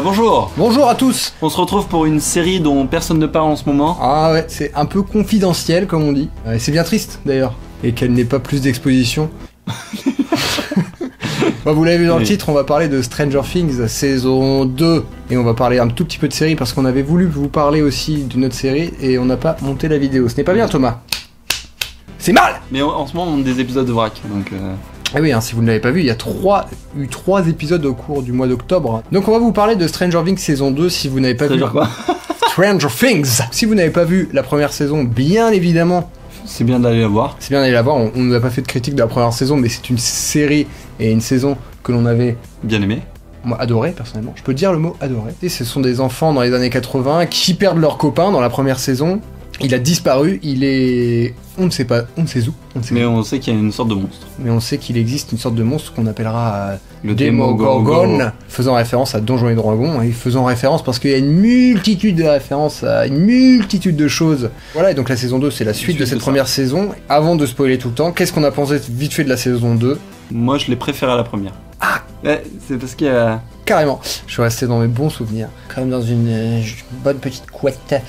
Bonjour. Bonjour à tous. On se retrouve pour une série dont personne ne parle en ce moment. Ah ouais, c'est un peu confidentiel comme on dit. Et c'est bien triste d'ailleurs. Et qu'elle n'ait pas plus d'exposition. Bah, vous l'avez vu dans le titre, on va parler de Stranger Things saison 2. Et on va parler un tout petit peu de série parce qu'on avait voulu vous parler aussi d'une autre série et on n'a pas monté la vidéo. Ce n'est pas bien Thomas. C'est mal. Mais en ce moment on a des épisodes de vrac, donc... Ah oui, hein, si vous ne l'avez pas vu, il y a eu 3 épisodes au cours du mois d'octobre. Donc on va vous parler de Stranger Things saison 2 si vous n'avez pas vu... quoi Stranger Things. Si vous n'avez pas vu la première saison, bien évidemment... C'est bien d'aller la voir. C'est bien d'aller la voir, on ne nous a pas fait de critique de la première saison, mais c'est une série et une saison que l'on avait... Bien aimé. Moi, adoré, personnellement. Je peux dire le mot adoré. Et ce sont des enfants dans les années 80 qui perdent leur copain dans la première saison. Il a disparu, il est... On ne sait pas, on ne sait où. On sait qu'il y a une sorte de monstre. Mais on sait qu'il existe une sorte de monstre qu'on appellera le Demogorgon, faisant référence à Donjons et Dragons, et faisant référence parce qu'il y a une multitude de références à une multitude de choses. Voilà, et donc la saison 2, c'est la suite de cette première saison. Avant de spoiler tout le temps, qu'est-ce qu'on a pensé vite fait de la saison 2 ? Moi, je l'ai préféré à la première. Ah, ouais, c'est parce qu'il y a... Carrément, je suis resté dans mes bons souvenirs, quand même dans une bonne petite couette.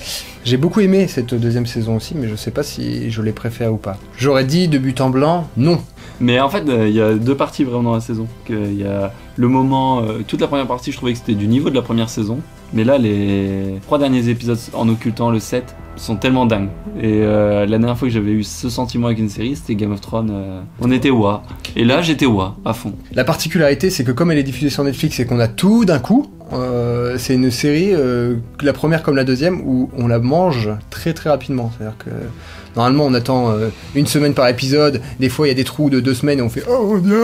J'ai beaucoup aimé cette deuxième saison aussi, mais je sais pas si je l'ai préférée ou pas. J'aurais dit de but en blanc, non. Mais en fait, il y a deux parties vraiment dans la saison. Il y a le moment, toute la première partie, je trouvais que c'était du niveau de la première saison. Mais là, les 3 derniers épisodes, en occultant le 7, sont tellement dingues. Et la dernière fois que j'avais eu ce sentiment avec une série, c'était Game of Thrones. On était ouah. Et là, j'étais ouah, à fond. La particularité, c'est que comme elle est diffusée sur Netflix et qu'on a tout d'un coup, c'est une série, la première comme la deuxième, où on la mange très très rapidement. C'est-à-dire que normalement on attend une semaine par épisode, des fois il y a des trous de 2 semaines et on fait « Oh mon Dieu !»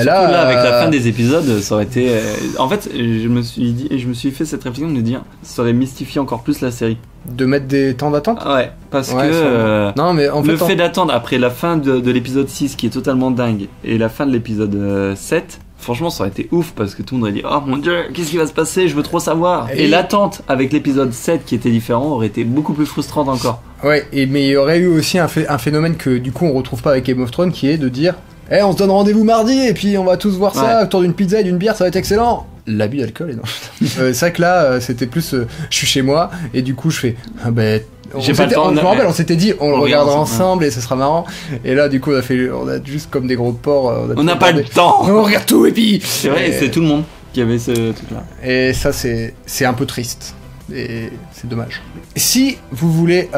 là, avec la fin des épisodes, ça aurait été... En fait, je me suis fait cette réflexion de me dire, ça aurait mystifié encore plus la série. De mettre des temps d'attente ? Ouais, parce que non, mais en fait, le fait d'attendre après la fin de l'épisode 6 qui est totalement dingue et la fin de l'épisode 7, franchement ça aurait été ouf parce que tout le monde aurait dit « Oh mon dieu, qu'est-ce qui va se passer ? Je veux trop savoir !» Et l'attente avec l'épisode 7 qui était différent aurait été beaucoup plus frustrante encore. Ouais, mais il y aurait eu aussi un phénomène que du coup on retrouve pas avec Game of Thrones qui est de dire « on se donne rendez-vous mardi et puis on va tous voir ça autour d'une pizza et d'une bière, ça va être excellent !» L'abus d'alcool et non. C'est vrai que là c'était plus je suis chez moi et du coup je fais je me rappelle, on s'était dit on le regardera ensemble et ça sera marrant. Et là du coup on a juste comme des gros porcs. On n'a pas le temps. On regarde tout et puis. C'est vrai, c'est tout le monde qui avait ce truc là. Et ça c'est un peu triste et c'est dommage. Si vous voulez,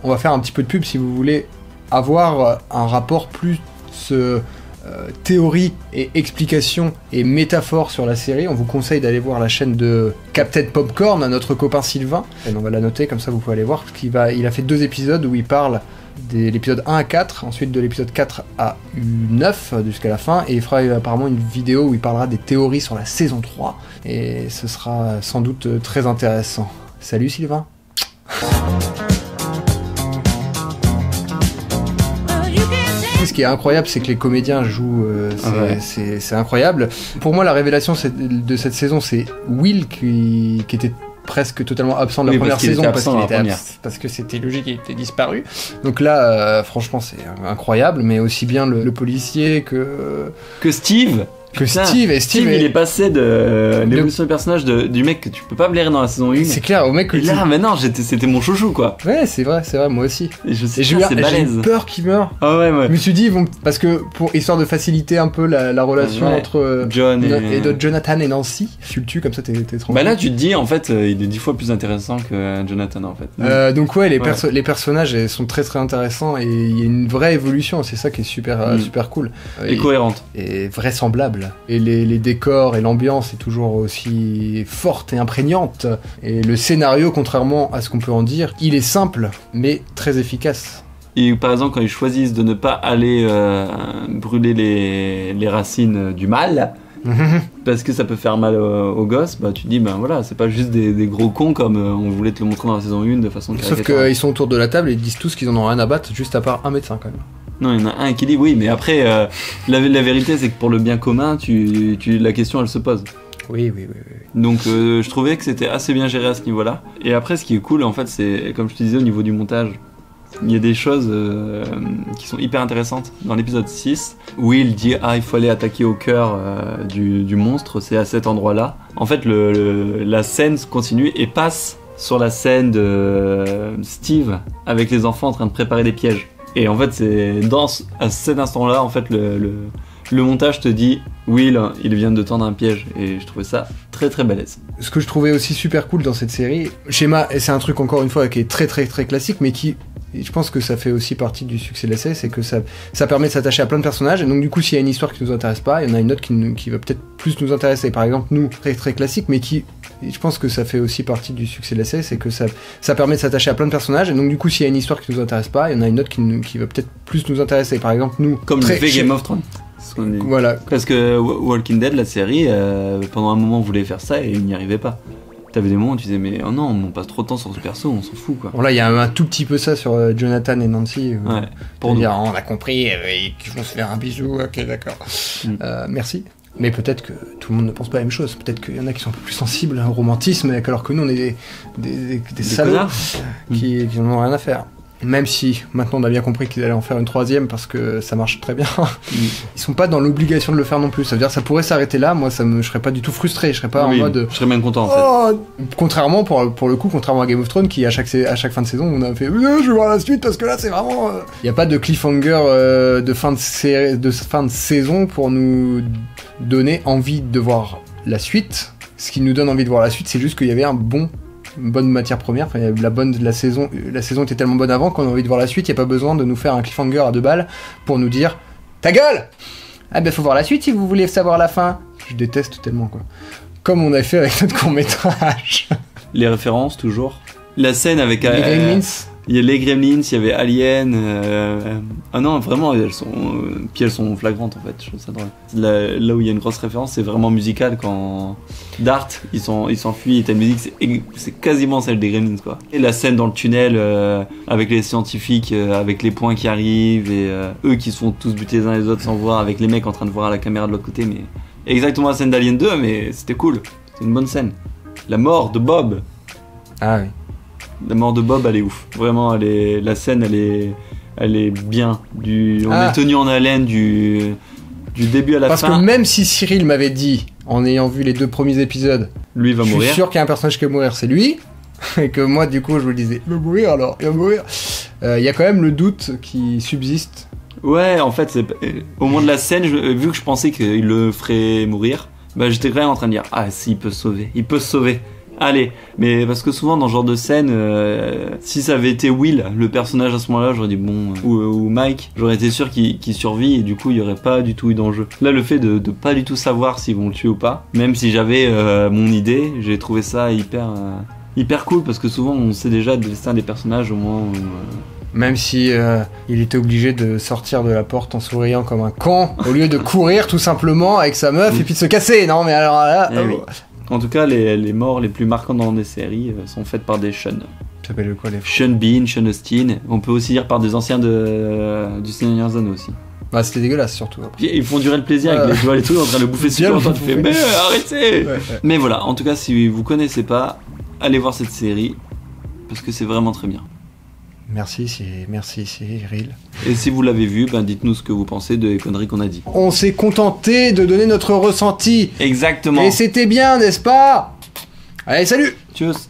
on va faire un petit peu de pub si vous voulez avoir un rapport plus théorie et explication et métaphore sur la série, on vous conseille d'aller voir la chaîne de Captain Popcorn, notre copain Sylvain. Et on va la noter, comme ça vous pouvez aller voir, parce il a fait 2 épisodes où il parle de l'épisode 1 à 4, ensuite de l'épisode 4 à 9 jusqu'à la fin, et il fera apparemment une vidéo où il parlera des théories sur la saison 3, et ce sera sans doute très intéressant. Salut Sylvain. Ce qui est incroyable, c'est que les comédiens jouent, c'est incroyable. Pour moi, la révélation de cette saison, c'est Will qui était presque totalement absent de la première saison parce que c'était logique, il était disparu. Donc là, franchement, c'est incroyable, mais aussi bien le policier que Steve. Steve, il est passé de l'évolution du personnage du mec que tu peux pas blairer dans la saison 1. C'est clair, au mec que et là, maintenant, c'était mon chouchou, quoi. Ouais, c'est vrai, moi aussi. Et j'ai eu peur qu'il meure. Ah ouais. Je me suis dit, parce que histoire de faciliter un peu la relation entre John et de Jonathan et Nancy, tu le tues comme ça, t'es tranquille. Bah là, tu te dis, en fait, il est 10 fois plus intéressant que Jonathan, en fait. Donc ouais, les personnages sont très très intéressants et il y a une vraie évolution, c'est ça qui est super cool. Et cohérente. Et vraisemblable. Et les décors et l'ambiance est toujours aussi forte et imprégnante. Et le scénario, contrairement à ce qu'on peut en dire, il est simple, mais très efficace. Et par exemple, quand ils choisissent de ne pas aller brûler les racines du mal, parce que ça peut faire mal aux gosses, bah tu te dis, ben voilà, c'est pas juste des gros cons comme on voulait te le montrer dans la saison 1 de façon caricaturale. Sauf qu'ils sont autour de la table et ils disent tous qu'ils en ont rien à battre, juste à part un médecin quand même. Non, il y en a un qui dit oui, mais après, la vérité, c'est que pour le bien commun, la question, elle se pose. Oui. Donc, je trouvais que c'était assez bien géré à ce niveau-là. Et après, ce qui est cool, en fait, c'est, comme je te disais, au niveau du montage, Il y a des choses qui sont hyper intéressantes. Dans l'épisode 6, Will dit « Ah, il faut aller attaquer au cœur du monstre, c'est à cet endroit-là ». En fait, la scène continue et passe sur la scène de Steve avec les enfants en train de préparer des pièges. Et en fait, c'est à cet instant-là, en fait, le montage te dit « Will, il vient de tendre un piège ». Et je trouvais ça très très balèze. Ce que je trouvais aussi super cool dans cette série, schéma, et c'est un truc encore une fois qui est très très très classique, mais qui, je pense que ça fait aussi partie du succès de la série, c'est que ça permet de s'attacher à plein de personnages, et donc du coup s'il y a une histoire qui nous intéresse pas, il y en a une autre qui va peut-être plus nous intéresser. Par exemple, nous, très très classique, mais qui, je pense que ça fait aussi partie du succès de la série, c'est que ça permet de s'attacher à plein de personnages, et donc du coup s'il y a une histoire qui nous intéresse pas, il y en a une autre qui va peut-être plus nous intéresser. Par exemple, nous, comme le fait Game of Thrones. Voilà. Parce que Walking Dead, la série, pendant un moment on voulait faire ça et il n'y arrivait pas. T'avais des moments où tu disais mais oh non, on passe trop de temps sur ce perso, on s'en fout quoi. Bon là il y a un tout petit peu ça sur Jonathan et Nancy. Ouais. Pour nous. Dire, on a compris, qu'ils vont se faire un bisou, ok d'accord. Merci. Mais peut-être que tout le monde ne pense pas la même chose. Peut-être qu'il y en a qui sont un peu plus sensibles au romantisme, alors que nous on est des salauds qui n'en ont rien à faire. Même si maintenant on a bien compris qu'ils allaient en faire une troisième parce que ça marche très bien. Ils sont pas dans l'obligation de le faire non plus. Ça veut dire que ça pourrait s'arrêter là. Moi, je serais pas du tout frustré. Je serais pas en mode. Je serais même content en fait. Contrairement pour le coup, contrairement à Game of Thrones qui à chaque fin de saison on a fait je vais voir la suite parce que là c'est vraiment. Il y a pas de cliffhanger de fin de saison pour nous donner envie de voir la suite. Ce qui nous donne envie de voir la suite, c'est juste qu'il y avait une bonne matière première, enfin, la saison était tellement bonne avant qu'on a envie de voir la suite, il n'y a pas besoin de nous faire un cliffhanger à 2 balles pour nous dire ta gueule. Ah ben faut voir la suite si vous voulez savoir la fin. Je déteste tellement quoi. Comme on a fait avec notre court-métrage. Les références toujours. La scène avec les Gremlins. Il y a les Gremlins, il y avait Alien. Ah non, vraiment, elles sont flagrantes en fait. Je trouve ça drôle. Là où il y a une grosse référence, c'est vraiment musical quand Dart, il s'enfuit et ta musique, c'est quasiment celle des Gremlins quoi. Et la scène dans le tunnel avec les scientifiques, avec les points qui arrivent et eux qui se font tous buter les uns les autres sans voir, avec les mecs en train de voir à la caméra de l'autre côté, mais exactement la scène d'Alien 2, mais c'était cool. C'est une bonne scène. La mort de Bob. Ah oui. La mort de Bob, elle est ouf. Vraiment, la scène, elle est bien. On est tenu en haleine du début à la fin. Parce que même si Cyril m'avait dit, en ayant vu les 2 premiers épisodes, lui va mourir. Je suis sûr qu'il y a un personnage qui va mourir, c'est lui. Et que moi, du coup, je me disais, il va mourir alors, il va mourir. Il y a quand même le doute qui subsiste. Ouais, en fait, au moment de la scène, vu que je pensais qu'il le ferait mourir, bah, j'étais quand même en train de dire, ah si, il peut se sauver. Allez, mais parce que souvent dans ce genre de scène, si ça avait été Will, le personnage à ce moment-là, j'aurais dit bon, ou Mike, j'aurais été sûr qu'il survit et du coup il y aurait pas du tout eu d'enjeu. Là, le fait de pas du tout savoir s'ils vont le tuer ou pas, même si j'avais mon idée, j'ai trouvé ça hyper cool parce que souvent on sait déjà le destin des personnages au moins. Même si il était obligé de sortir de la porte en souriant comme un con, au lieu de courir tout simplement avec sa meuf et puis de se casser. Non mais alors là. Oui. En tout cas, les morts les plus marquantes dans des séries sont faites par des Sean. Ça s'appelle quoi les Sean Bean, Sean Austin. On peut aussi dire par des anciens du Seigneur des Anneaux aussi. Bah c'était dégueulasse surtout. Après. Ils font durer le plaisir avec les doigts et tout, en train de le bouffer super longtemps. Tu fais mais arrêtez. Ouais. Mais voilà, en tout cas, si vous connaissez pas, allez voir cette série parce que c'est vraiment très bien. Merci Cyril. Et si vous l'avez vu, dites-nous ce que vous pensez des conneries qu'on a dit. On s'est contenté de donner notre ressenti. Exactement. Et c'était bien, n'est-ce pas? Allez, salut. Tchuss.